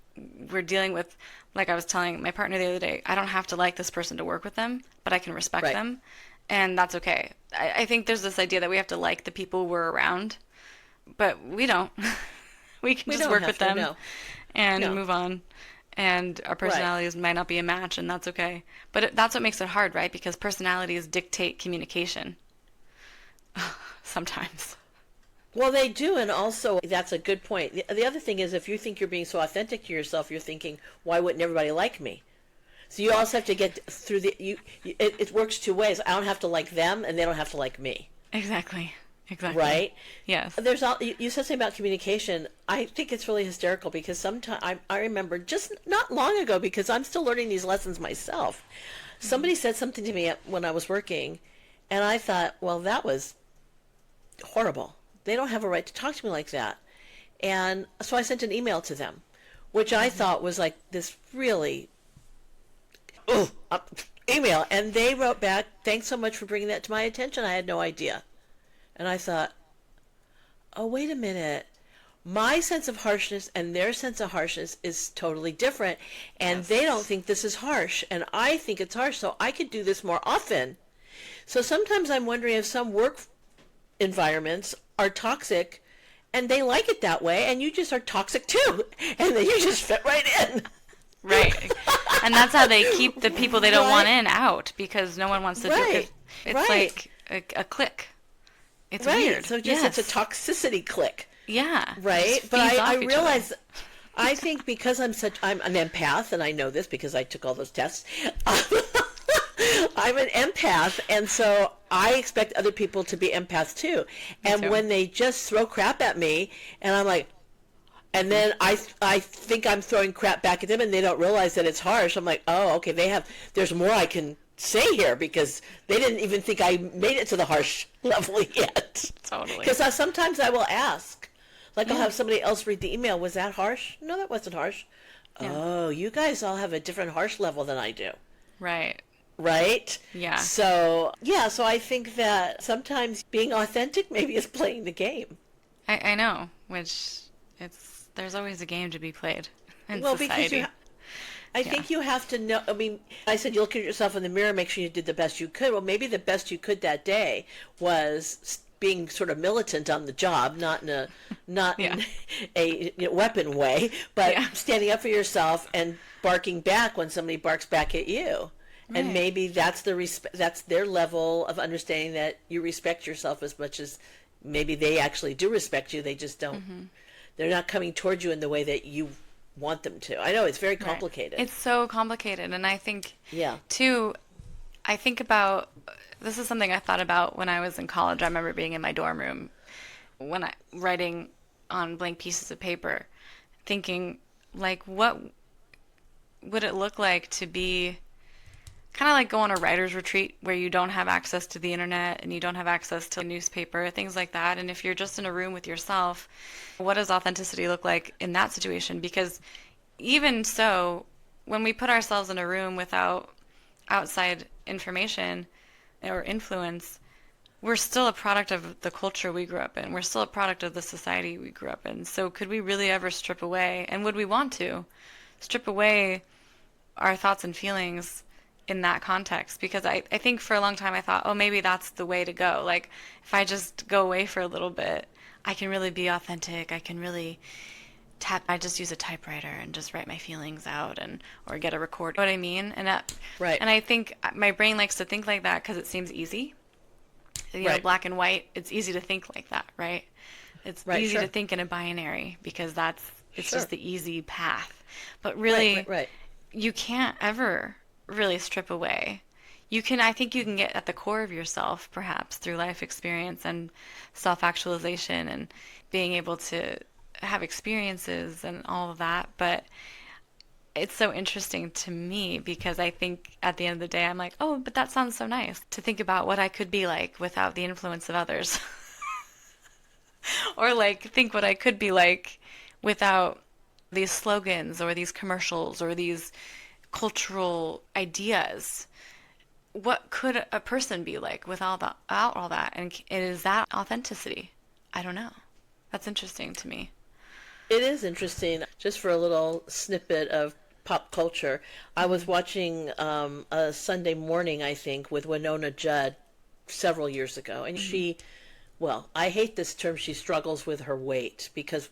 we're dealing with, like I was telling my partner the other day, I don't have to like this person to work with them, but I can respect them. And that's okay. I think there's this idea that we have to like the people we're around, but we don't. We can just work with them and move on. And our personalities might not be a match, and that's okay. But that's what makes it hard, right? Because personalities dictate communication. Sometimes. Well, they do, and also that's a good point. The other thing is if you think you're being so authentic to yourself, you're thinking, why wouldn't everybody like me? So you also have to get through it works two ways. I don't have to like them, and they don't have to like me. Exactly. Right? Yes. You said something about communication. I think it's really hysterical because sometimes I remember just not long ago, because I'm still learning these lessons myself. Somebody said something to me when I was working, and I thought, well, that was horrible. They don't have a right to talk to me like that. And so I sent an email to them, which I thought was like this really email. And they wrote back, thanks so much for bringing that to my attention. I had no idea. And I thought, oh, wait a minute. my sense of harshness and their sense of harshness is totally different, and they don't Yes. think this is harsh, and I think it's harsh, so I could do this more often. So sometimes I'm wondering if some work environments are toxic and they like it that way, and you just are toxic too, and then you just fit right in. Right. And that's how they keep the people they don't want Right, in out because no one wants to do right, it. It's right, like a clique. It's right. weird. So just it's a Yes. toxicity click, Yeah. It just right? But feeds I off each other. realize, I think because I'm an empath, and I know this because I took all those tests. I'm an empath, and so I expect other people to be empaths too. Me And too. when they just throw crap at me, and I'm like, and then I think I'm throwing crap back at them, and they don't realize that it's harsh. I'm like, oh, okay, there's more I can say here because they didn't even think I made it to the harsh level yet. Totally. Because sometimes I will ask, like I'll Yeah. have somebody else read the email. Was that harsh? No, that wasn't harsh. Yeah. Oh, you guys all have a different harsh level than I do. Right. Right? Yeah. So, yeah, so I think that sometimes being authentic maybe is playing the game. I know, which there's always a game to be played in Well, because society. I Yeah. think you have to know. I mean, I said you look at yourself in the mirror, make sure you did the best you could. Well, maybe the best you could that day was being sort of militant on the job, not Yeah. in a weapon way, but Yeah. standing up for yourself and barking back when somebody barks back at you. And Right. maybe that's their level of understanding that you respect yourself as much as maybe they actually do respect you. They just don't. They're not coming towards you in the way that you want them to. I know it's very Right. complicated. It's so complicated. And I think, Yeah. too, I think about this is something I thought about when I was in college. I remember being in my dorm room when I writing on blank pieces of paper, thinking, like, what would it look like to be kind of like go on a writer's retreat where you don't have access to the internet and you don't have access to a newspaper, things like that. And if you're just in a room with yourself, what does authenticity look like in that situation? Because even so, when we put ourselves in a room without outside information or influence, we're still a product of the culture we grew up in. We're still a product of the society we grew up in. So could we really ever strip away, and would we want to, strip away our thoughts and feelings in that context? Because I think for a long time I thought, oh, maybe that's the way to go. Like, if I just go away for a little bit, I can really be authentic. I can really I just use a typewriter and just write my feelings out and or get a record. You know what I mean? Right. And I think my brain likes to think like that because it seems easy. You know, Right. black and white, it's easy to think like that, right? It's Right. easy Sure. to think in a binary because it's Sure. just the easy path. But Right. really, Right. Right. you can't ever really strip away. I think you can get at the core of yourself, perhaps, through life experience and self-actualization and being able to have experiences and all of that. But it's so interesting to me because I think at the end of the day, I'm like, oh, but that sounds so nice to think about what I could be like without the influence of others. Or like think what I could be like without these slogans or these commercials or these cultural ideas. What could a person be like without all that? And is that authenticity? I don't know. That's interesting to me. It is interesting. Just for a little snippet of pop culture, I was watching a Sunday Morning, I think, with Winona Judd several years ago, and well, I hate this term. She struggles with her weight because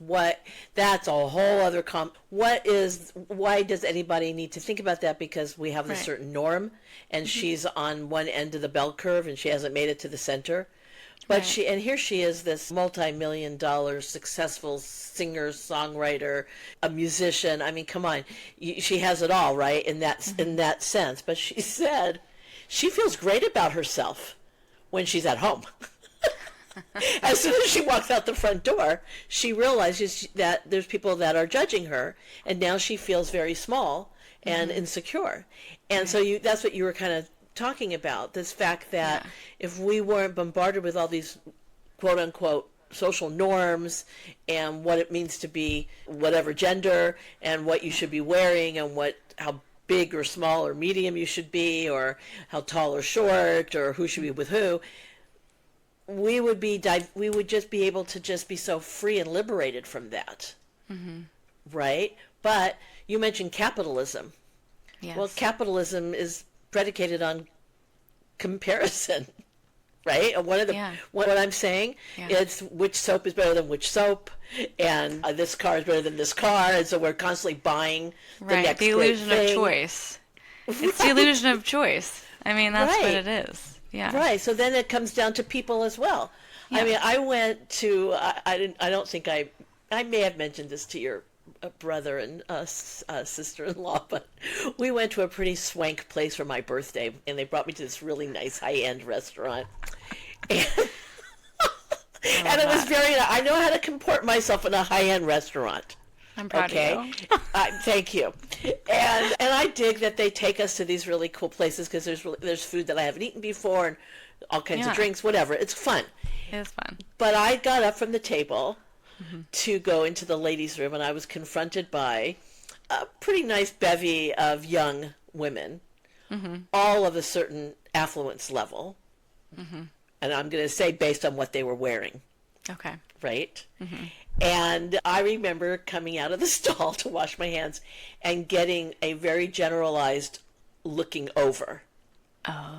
that's a whole other why does anybody need to think about that? Because we have this Right. certain norm, and she's on one end of the bell curve and she hasn't made it to the center. But Right. and here she is, this multi-million-dollar successful singer, songwriter, a musician. I mean, come on, she has it all, right? In that sense. But she said she feels great about herself when she's at home. As soon as she walks out the front door, she realizes that there's people that are judging her, and now she feels very small and insecure. And so that's what you were kind of talking about, this fact that Yeah. if we weren't bombarded with all these quote unquote social norms and what it means to be whatever gender and what you should be wearing and how big or small or medium you should be or how tall or short or who should be with who, we would just be able to just be so free and liberated from that. Mm-hmm. Right? But you mentioned capitalism. Yes. Well, capitalism is predicated on comparison, right? And what I'm saying, it's which soap is better than which soap, and this car is better than this car, and so we're constantly buying the next the great illusion thing. of choice. It's the illusion of choice. I mean, that's what it is. Yeah. Right. So then it comes down to people as well. Yeah. I mean, I went to I don't think I may have mentioned this to your brother and sister-in-law, but we went to a pretty swank place for my birthday, and they brought me to this really nice high-end restaurant. And, and it was I know how to comport myself in a high-end restaurant. I'm proud of you. Thank you. And I dig that they take us to these really cool places because there's food that I haven't eaten before and all kinds of drinks, whatever. It's fun. It is fun. But I got up from the table to go into the ladies' room, and I was confronted by a pretty nice bevy of young women, all of a certain affluence level. And I'm going to say based on what they were wearing. Okay. Right? And I remember coming out of the stall to wash my hands and getting a very generalized looking over. Oh.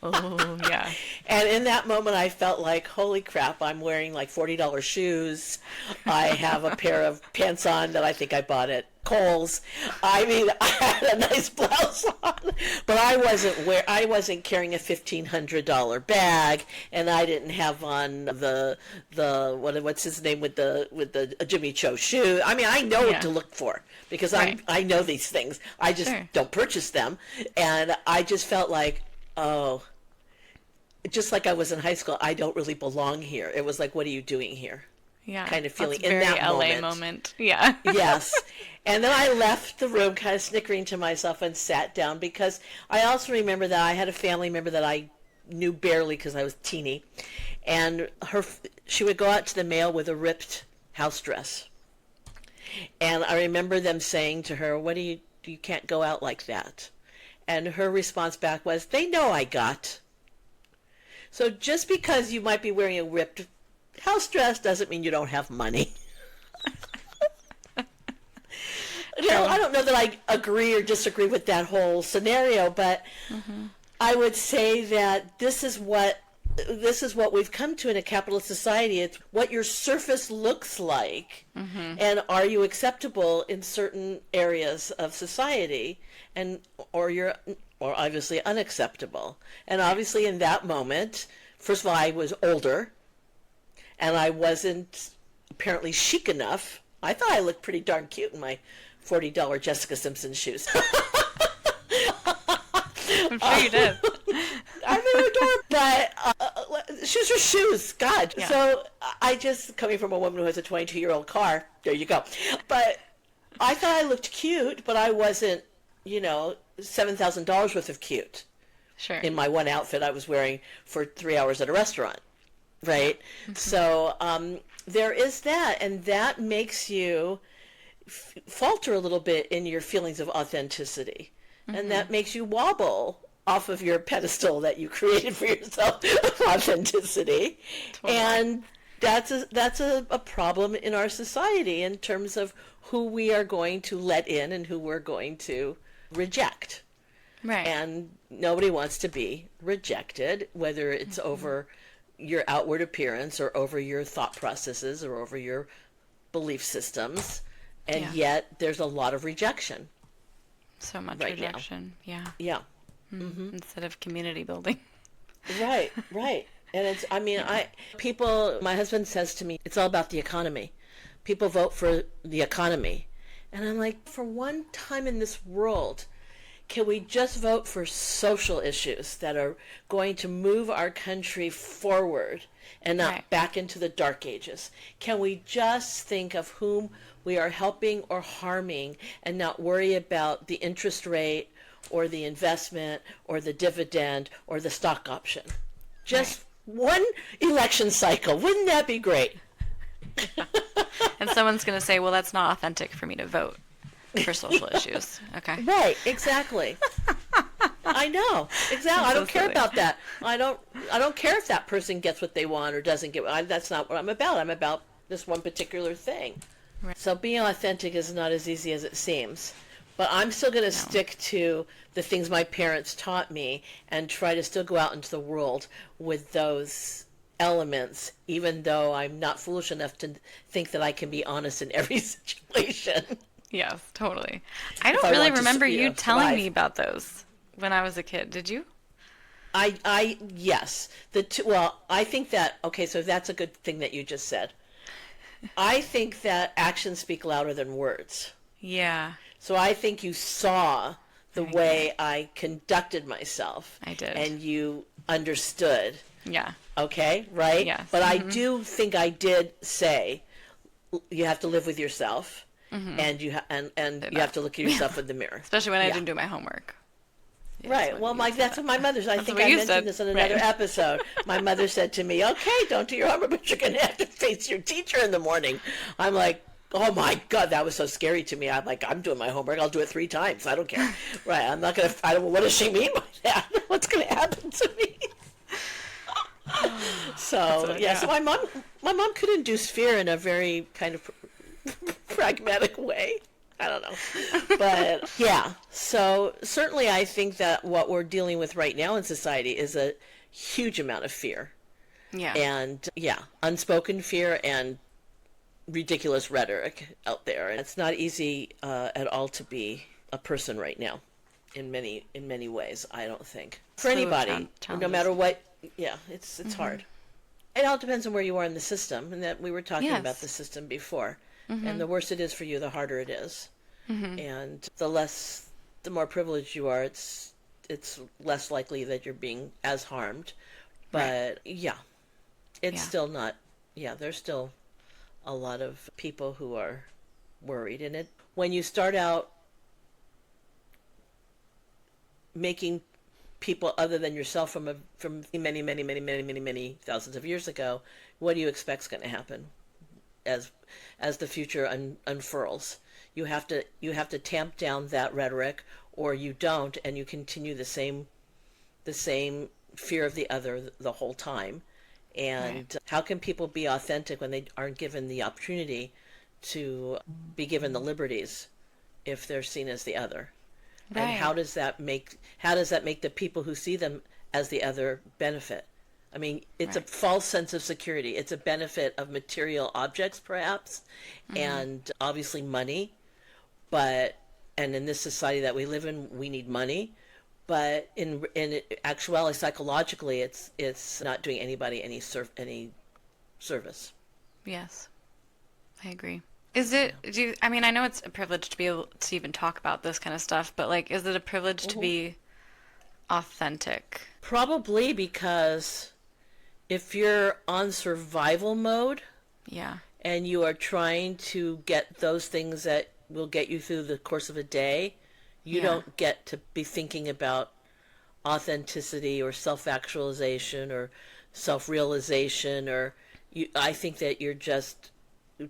Oh, yeah. And in that moment, I felt like, holy crap, I'm wearing like $40 shoes. I have a pair of pants on that I think I bought at Kohl's. I mean, I had a nice blouse on, but I wasn't carrying a $1,500 bag, and I didn't have on the what's his name with the Jimmy Choo shoe. I mean, I know what to look for because I know these things. I just don't purchase them, and I just felt like, oh, just like I was in high school, I don't really belong here. It was like, what are you doing here? Yeah, kind of feeling that's in that LA moment. Yeah. Yes. And then I left the room kind of snickering to myself and sat down because I also remember that I had a family member that I knew barely because I was teeny, and she would go out to the mail with a ripped house dress. And I remember them saying to her, "What do you can't go out like that?" And her response back was, "They know I got." So just because you might be wearing a ripped house dress doesn't mean you don't have money. I don't know that I agree or disagree with that whole scenario, but I would say that this is what we've come to in a capitalist society. It's what your surface looks like, and are you acceptable in certain areas of society, or obviously unacceptable. And obviously in that moment, first of all, I was older, and I wasn't apparently chic enough. I thought I looked pretty darn cute in my $40 Jessica Simpson shoes. I'm sure you did. I mean, they're adorable, but shoes are shoes. God. Yeah. So I just, coming from a woman who has a 22-year-old car, there you go. But I thought I looked cute, but I wasn't, $7,000 worth of cute. Sure. In my one outfit I was wearing for 3 hours at a restaurant. Right? So there is that, and that makes you falter a little bit in your feelings of authenticity. And that makes you wobble off of your pedestal that you created for yourself of authenticity. Totally. And that's a problem in our society in terms of who we are going to let in and who we're going to reject. Right. And nobody wants to be rejected, whether it's over your outward appearance or over your thought processes or over your belief systems. And yet there's a lot of rejection. So much rejection. Now. Yeah. Instead of community building. Right. And it's, my husband says to me, it's all about the economy. People vote for the economy. And I'm like, for one time in this world, can we just vote for social issues that are going to move our country forward and not back into the dark ages? Can we just think of whom we are helping or harming and not worry about the interest rate or the investment or the dividend or the stock option? Just one election cycle. Wouldn't that be great? Yeah. And someone's going to say, well, that's not authentic for me to vote for social issues. Okay. Right, exactly. I know exactly. I So don't care silly. about that. I don't care if that person gets what they want or doesn't get. That's not what I'm about. I'm about this one particular thing. Right. So being authentic is not as easy as it seems. But I'm still going to No. stick to the things my parents taught me and try to still go out into the world with those elements, even though I'm not foolish enough to think that I can be honest in every situation Yes, totally. I if don't I really want to, remember you telling me survive. about those when I was a kid. Did you? Yes. Well, I think that, okay, so that's a good thing that you just said. I think that actions speak louder than words. Yeah, So I think you saw the I agree. way I conducted myself I did. and you understood, Yeah. okay, right? Yes. But I Hmm. do think I did say you have to live with yourself Hmm. and and Say you have that. to look at Yeah. yourself in the mirror. Especially when I Yeah. didn't do my homework. Yes, Right. when Well, you said that's what my that. mother's. I That's think what I you mentioned said. this in another Right. episode. My mother said to me, "Okay, don't do your homework, but you're going to have to face your teacher in the morning." I'm like, "Oh my God, that was so scary to me." I'm like, "I'm doing my homework. I'll do it 3 times. I don't care." Right. I'm not going to. I don't. What does she mean by that? What's going to happen to me? That's So what, yeah. So yeah. my mom could induce fear in a very kind of pragmatic way. I don't know. But yeah, so certainly I think that what we're dealing with right now in society is a huge amount of fear. Yeah. And yeah, unspoken fear and ridiculous rhetoric out there. And it's not easy at all to be a person right now in many ways, I don't think. For Slew of anybody, no challenges. matter what, yeah, it's hard. It all depends on where you are in the system, and that we were talking about the Yes. system before. And Hmm. the worse it is for you, the harder it is. Hmm. And the more privileged you are, it's less likely that you're being as harmed. Right. But yeah, it's Yeah. still not. Yeah, there's still a lot of people who are worried. And it when you start out making people other than yourself from many thousands of years ago, what do you expect's going to happen as the future unfurls? You have to tamp down that rhetoric, or you don't, and you continue the same fear of the other the whole time. Right. And how can people be authentic when they aren't given the opportunity to be given the liberties if they're seen as the other? And Right. how does that make the people who see them as the other benefit? I mean, it's a Right. false sense of security. It's a benefit of material objects, perhaps, Hmm. and obviously money. But and in this society that we live in, we need money. But in actuality, psychologically, it's not doing anybody any service. Yes. I agree. Is it, I mean, I know it's a privilege to be able to even talk about this kind of stuff, but like, is it a privilege to Hmm. be authentic? Probably because if you're on survival mode Yeah. and you are trying to get those things that will get you through the course of a day, you Yeah. don't get to be thinking about authenticity or self-actualization or self-realization I think that you're just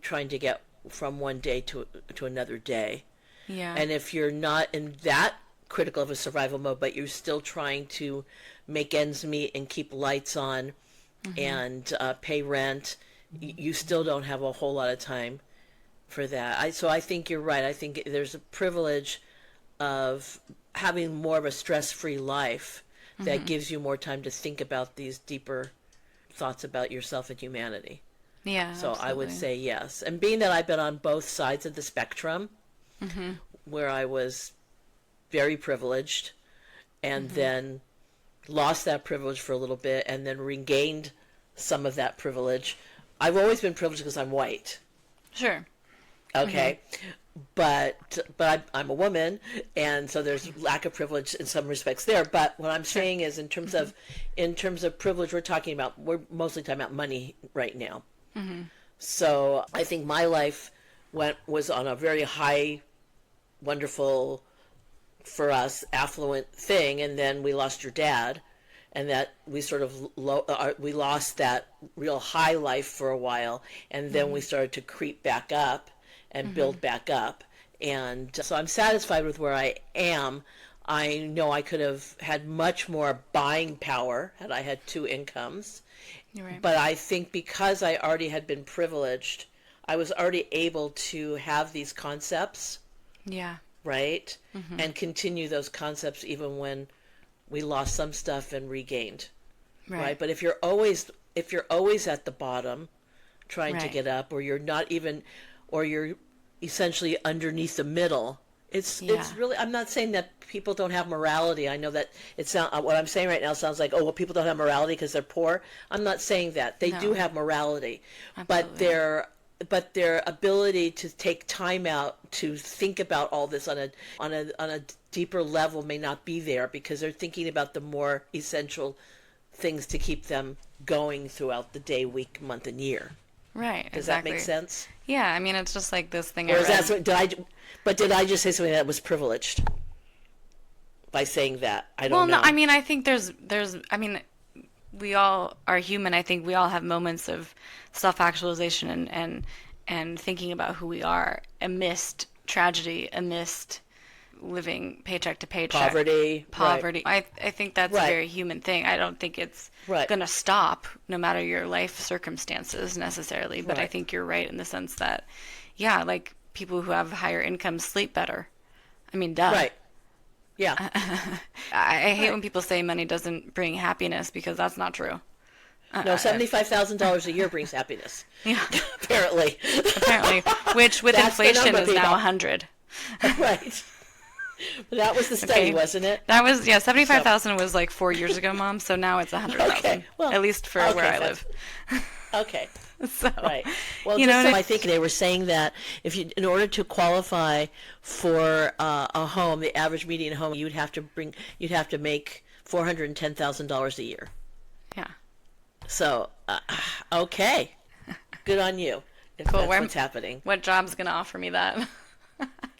trying to get from one day to another day. Yeah. And if you're not in that critical of a survival mode, but you're still trying to make ends meet and keep lights on Hmm. and pay rent, you still don't have a whole lot of time for that. So I think you're right. I think there's a privilege of having more of a stress-free life that Hmm. gives you more time to think about these deeper thoughts about yourself and humanity. Yeah, So I would absolutely. say yes. And being that I've been on both sides of the spectrum, Hmm. where I was very privileged and Hmm. then lost that privilege for a little bit and then regained some of that privilege. I've always been privileged because I'm white. Sure. Hmm. Okay. But I'm a woman, and so there's lack of privilege in some respects there. But what I'm Sure. saying is, in terms of privilege, we're mostly talking about money right now. Hmm. So I think my life was on a very high, wonderful, for us, affluent thing, and then we lost your dad, and that we sort of we lost that real high life for a while, and then we Hmm. started to creep back up and Hmm. build back up. And so I'm satisfied with where I am. I know I could have had much more buying power had I had two incomes. You're right. But I think because I already had been privileged, I was already able to have these concepts, Yeah. right? And continue those concepts even when we lost some stuff and regained, right? But if you're always at the bottom trying to Right. get up, or you're not even, or you're essentially underneath the middle, it's Yeah. really, I'm not saying that people don't have morality. I know that what I'm saying right now sounds like, oh, well, people don't have morality because they're poor. I'm not saying that. They do No. have morality, but Absolutely. their ability to take time out to think about all this on a deeper level may not be there because they're thinking about the more essential things to keep them going throughout the day, week, month, and year. Right. Does that Exactly. make sense? Yeah. I mean, it's just like this thing Or I is that read. but did I just say something that was privileged by saying that? I Well, don't no. know. I mean, I think there's. I mean, we all are human. I think we all have moments of self-actualization and thinking about who we are amidst tragedy, amidst living paycheck to paycheck, Poverty, right. poverty. I think that's a Right. very human thing. I don't think it's Right. gonna stop no matter your life circumstances necessarily. But I Right. think you're right in the sense that, yeah, like people who have higher incomes sleep better. I mean, duh. Right. Yeah. I hate Right. when people say money doesn't bring happiness because that's not true. No, $75,000 a year brings happiness. Yeah, Apparently. apparently, which with That's the inflation number, is now people. 100. Right. That was the study, Okay. wasn't it? That was, yeah, So, 75,000 was like 4 years ago, Mom. So now it's 100,000, okay. Well, at least for where okay, I live. okay. So, Right. Well, you just know, so and I think they were saying that if you, in order to qualify for a home, the average median home, you'd have to make $410,000 a year. yeah, So, okay, good on you if cool. that's what's happening. What job's gonna offer me that?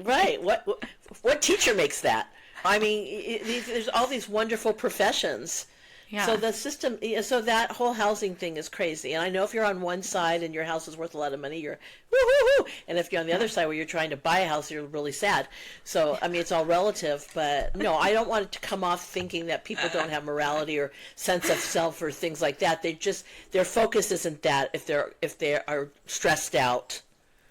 Right. What teacher makes that? I mean, there's all these wonderful professions. Yeah, So the system, so that whole housing thing is crazy. And I know if you're on one side and your house is worth a lot of money, you're woo woo woo. And if you're on the other side where you're trying to buy a house, you're really sad. So I mean, it's all relative. But no, I don't want it to come off thinking that people don't have morality or sense of self or things like that. They just their focus isn't that if they are stressed out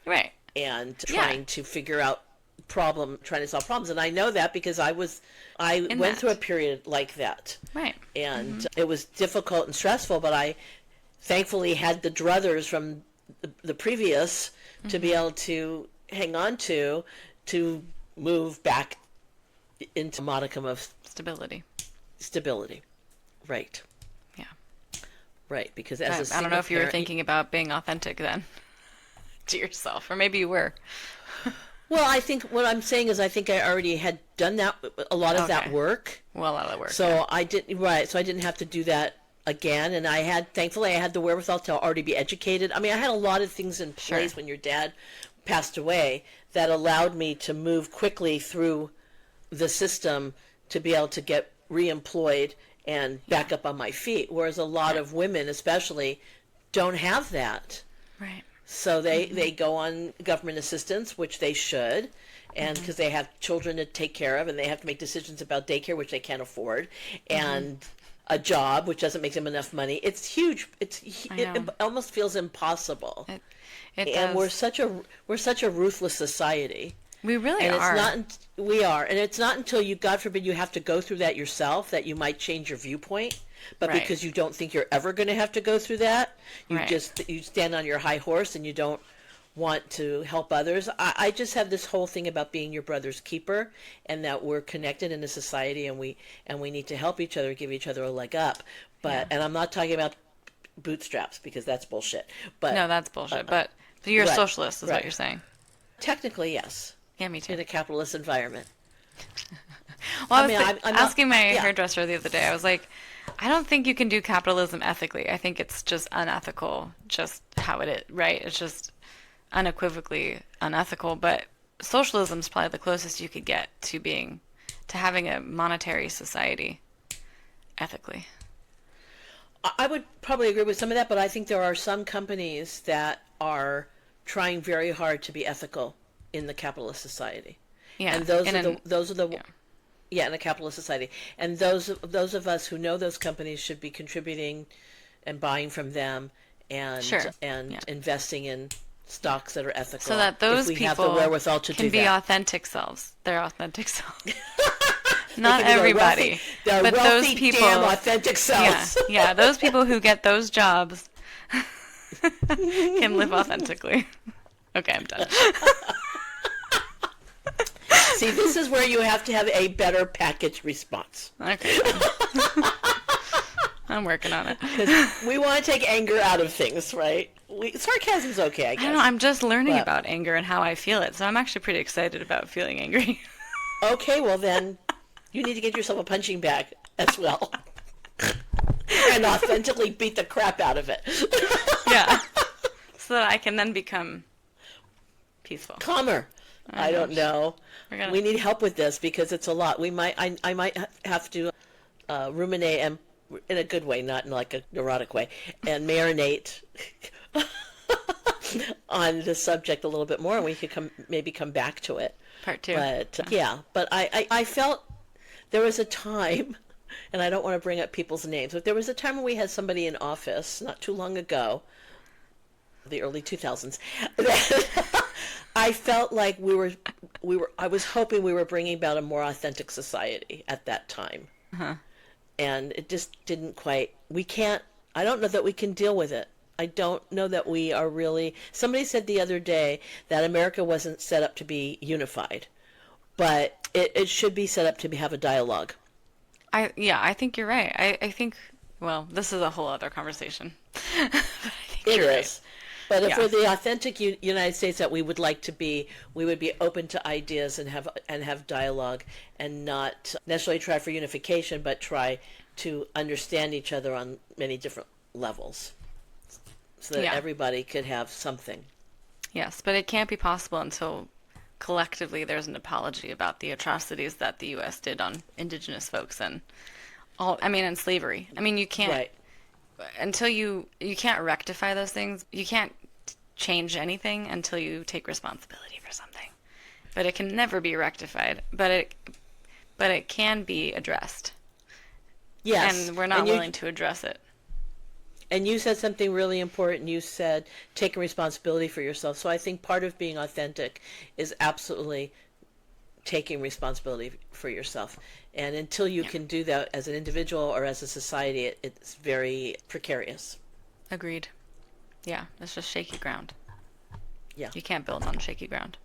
right. and Yeah. trying to figure out trying to solve problems. And I know that because I In went that. through a period like that, Right. and it was difficult and stressful, but I thankfully had the druthers from the previous to be able to hang on to move back into a modicum of Stability. stability. Right. Yeah. Right, because as a I don't know single if you were parent, thinking about being authentic then to yourself, or maybe you were. well, I think what I'm saying is I think I already had done a lot of that Okay. work. Well, a lot of work. So Yeah. so I didn't have to do that again. And thankfully I had the wherewithal to already be educated. I mean, I had a lot of things in Sure. place when your dad passed away that allowed me to move quickly through the system to be able to get reemployed and back up on my feet. Whereas a lot of women, especially, don't have that. Right. So they go on government assistance, which they should, and because they have children to take care of, and they have to make decisions about daycare, which they can't afford, and a job, which doesn't make them enough money. It's huge. It know. almost feels impossible. It And does. we're such a ruthless society. We really And are. we are, and it's not until you, God forbid, you have to go through that yourself that you might change your viewpoint. But Right. because you don't think you're ever going to have to go through that, Right. you stand on your high horse and you don't want to help others. I just have this whole thing about being your brother's keeper, and that we're connected in a society, and we need to help each other, give each other a leg up. But and I'm not talking about bootstraps because that's bullshit. But No, that's bullshit. But you're a right, socialist, is right. what you're saying. technically, yes, Yeah, me too. in a capitalist environment. Well, I mean, I'm not- asking my yeah. hairdresser the other day, I was like, I don't think you can do capitalism ethically. I think it's just unethical, just how it is, right? It's just unequivocally unethical. But socialism is probably the closest you could get to having a monetary society ethically. I would probably agree with some of that, but I think there are some companies that are trying very hard to be ethical in the capitalist society. Yeah, And those in are an- those are the yeah. Yeah, in a capitalist society. And those of us who know those companies should be contributing and buying from them Sure. and Yeah. investing in stocks that are So ethical that if those we have the people wherewithal to can do be that. authentic selves. Their authentic selves. They Not can be everybody, their but those wealthy, damn people, authentic yeah, selves. yeah, those people who get those jobs can live authentically. Okay, I'm done. See, this is where you have to have a better package response. Okay, fine. I'm working on it. Because we want to take anger out of things, right? Sarcasm's okay, I I guess. don't know, I'm just learning But, about anger and how I feel it, so I'm actually pretty excited about feeling angry. okay, well then, you need to get yourself a punching bag as well. And authentically beat the crap out of it. Yeah, so that I can then become peaceful. Calmer. I don't know. We need help with this because it's a lot. I might have to ruminate and in a good way, not in like a neurotic way, and marinate on the subject a little bit more, and we could maybe come back to it. Part two. But yeah, but I felt there was a time, and I don't want to bring up people's names, but there was a time when we had somebody in office not too long ago, the early 2000s, that I felt like I was hoping we were bringing about a more authentic society at that time. Uh-huh. And it just didn't quite, I don't know that we can deal with it. I don't know that we are really, somebody said the other day that America wasn't set up to be unified, but it should be set up to have a dialogue. I think you're right. I think, well, this is a whole other conversation. But I think It you're is. right. But if Yeah. we're the authentic United States that we would like to be, we would be open to ideas and have dialogue and not necessarily try for unification, but try to understand each other on many different levels so that Yeah. everybody could have something. Yes, but it can't be possible until collectively there's an apology about the atrocities that the U.S. did on indigenous folks and and slavery. I mean, you can't, Right. until you can't rectify those things, you can't change anything until you take responsibility for something. But it can never be rectified, but it can be addressed. Yes. And we're not willing to address it. And you said something really important. You said taking responsibility for yourself. So I think part of being authentic is absolutely taking responsibility for yourself. And until you can do that as an individual or as a society, it's very precarious. Agreed. Yeah, it's just shaky ground. Yeah. You can't build on shaky ground.